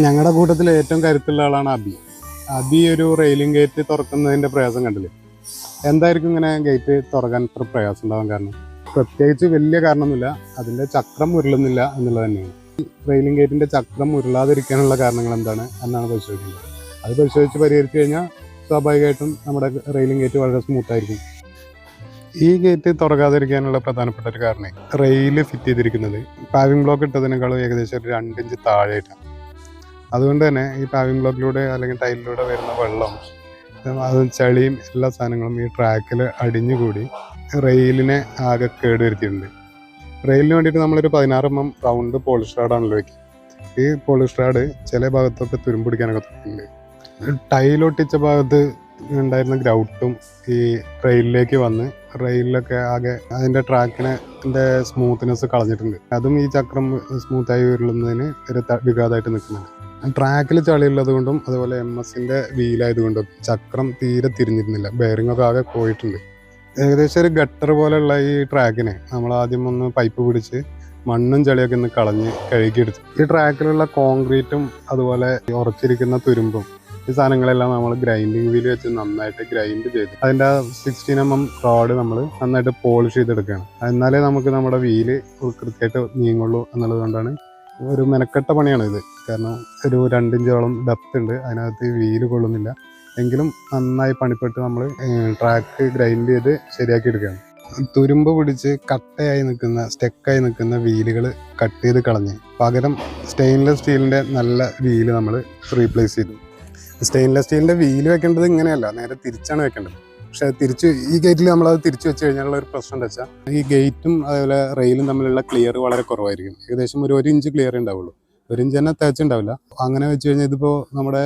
ഞങ്ങളുടെ കൂട്ടത്തിൽ ഏറ്റവും കരുത്തുള്ള ആളാണ് അബി. അബി ഒരു റെയിലിംഗ് ഗേറ്റ് തുറക്കുന്നതിൻ്റെ പ്രയാസം കണ്ടില്ലേ? എന്തായിരിക്കും ഇങ്ങനെ ഗേറ്റ് തുറക്കാൻ ഇത്ര പ്രയാസം ഉണ്ടാവാൻ കാരണം? പ്രത്യേകിച്ച് വലിയ കാരണമൊന്നുമില്ല, അതിൻ്റെ ചക്രം ഉരുളുന്നില്ല എന്നുള്ളത് തന്നെയാണ്. റെയിലിംഗ് ഗേറ്റിൻ്റെ ചക്രം ഉരുളാതിരിക്കാനുള്ള കാരണങ്ങൾ എന്താണ് എന്നാണ് പരിശോധിക്കുന്നത്. അത് പരിശോധിച്ച് പരിഹരിച്ചു കഴിഞ്ഞാൽ സ്വാഭാവികമായിട്ടും നമ്മുടെ റെയിലിംഗ് ഗേറ്റ് വളരെ സ്മൂത്തായിരിക്കും. ഈ ഗേറ്റ് തുറക്കാതിരിക്കാനുള്ള പ്രധാനപ്പെട്ട ഒരു കാരണം, റെയിൽ ഫിറ്റ് ചെയ്തിരിക്കുന്നത് പാവിംഗ് ബ്ലോക്ക് ഇട്ടതിനേക്കാളും ഏകദേശം ഒരു 2 ഇഞ്ച് താഴെയായിട്ടാണ്. അതുകൊണ്ട് തന്നെ ഈ പാവിംഗ് ബ്ലോക്കിലൂടെ അല്ലെങ്കിൽ ടൈലിലൂടെ വരുന്ന വെള്ളം, അത് ചളിയും എല്ലാ സാധനങ്ങളും ഈ ട്രാക്കിൽ അടിഞ്ഞുകൂടി റെയിലിനെ ആകെ കേടുവരുത്തിയിട്ടുണ്ട്. റെയിലിന് വേണ്ടിയിട്ട് നമ്മളൊരു 16 mm റൗണ്ട് പോളിഷ് റാഡാണല്ലോ വയ്ക്കുക. ഈ പോളിഷ് റാഡ് ചില ഭാഗത്തൊക്കെ തുരുമ്പിടിക്കാനൊക്കെ തുടങ്ങിയിട്ടുണ്ട്. ടൈലൊട്ടിച്ച ഭാഗത്ത് ഉണ്ടായിരുന്ന ഗ്രൗട്ടും ഈ റെയിലിലേക്ക് വന്ന് റെയിലൊക്കെ ആകെ അതിൻ്റെ ട്രാക്കിൻ്റെ സ്മൂത്ത്നെസ് കളഞ്ഞിട്ടുണ്ട്. അതും ഈ ചക്രം സ്മൂത്തായി ഉരുളുന്നതിന് ഒരു വിഘാതമായിട്ട് നിൽക്കുന്നുണ്ട്. ട്രാക്കിൽ ചളിയുള്ളത് കൊണ്ടും അതുപോലെ MS-ൻ്റെ വീലായതുകൊണ്ടും ചക്രം തീരെ തിരിഞ്ഞിരുന്നില്ല, ബെയറിംഗ് ഒക്കെ ആകെ പോയിട്ടുണ്ട്. ഏകദേശം ഒരു ഗട്ടർ പോലെയുള്ള ഈ ട്രാക്കിനെ നമ്മൾ ആദ്യം ഒന്ന് പൈപ്പ് പിടിച്ച് മണ്ണും ചളിയൊക്കെ ഒന്ന് കളഞ്ഞ് കഴുകിയെടുത്തു. ഈ ട്രാക്കിലുള്ള കോൺക്രീറ്റും അതുപോലെ ഉറച്ചിരിക്കുന്ന തുരുമ്പും ഈ സാധനങ്ങളെല്ലാം നമ്മൾ ഗ്രൈൻഡിങ് വീൽ വെച്ച് നന്നായിട്ട് ഗ്രൈൻഡ് ചെയ്ത് അതിൻ്റെ 16 mm റോഡ് നമ്മൾ നന്നായിട്ട് പോളിഷ് ചെയ്തെടുക്കുകയാണ്. എന്നാലേ നമുക്ക് നമ്മുടെ വീല് കൃത്യമായിട്ട് നീങ്ങുള്ളൂ എന്നുള്ളത് കൊണ്ടാണ്. ഒരു മെനക്കെട്ട പണിയാണ് ഇത്. കാരണം ഒരു 2 ഇഞ്ചോളം ഡെപ്ത് ഉണ്ട്, അതിനകത്ത് വീല് കൊള്ളുന്നില്ല. എങ്കിലും നന്നായി പണിപ്പെട്ട് നമ്മൾ ട്രാക്ക് ഗ്രൈൻഡ് ചെയ്ത് ശരിയാക്കി എടുക്കുകയാണ്. തുരുമ്പ് പിടിച്ച് കട്ടയായി നിൽക്കുന്ന സ്റ്റെക്കായി നിൽക്കുന്ന വീലുകൾ കട്ട് ചെയ്ത് കളഞ്ഞ് പകരം സ്റ്റെയിൻലെസ് സ്റ്റീലിൻ്റെ നല്ല വീല് നമ്മൾ റീപ്ലേസ് ചെയ്തു. സ്റ്റെയിൻലെസ് സ്റ്റീലിൻ്റെ വീല് വെക്കേണ്ടത് ഇങ്ങനെയല്ല, നേരെ തിരിച്ചാണ് വെക്കേണ്ടത്. പക്ഷേ ഈ ഗേറ്റിൽ നമ്മളത് തിരിച്ചു വെച്ച് കഴിഞ്ഞാലുള്ള ഒരു പ്രശ്നം എന്താ വെച്ചാൽ, ഈ ഗേറ്റും അതുപോലെ റെയിലും തമ്മിലുള്ള ക്ലിയർ വളരെ കുറവായിരിക്കും. ഏകദേശം ഒരു 1 ഇഞ്ച് ക്ലിയർ ഉണ്ടാവുള്ളൂ. 1 ഇഞ്ച് തന്നെ തേച്ചുണ്ടാവില്ല. അങ്ങനെ വെച്ച് കഴിഞ്ഞാൽ ഇതിപ്പോൾ നമ്മുടെ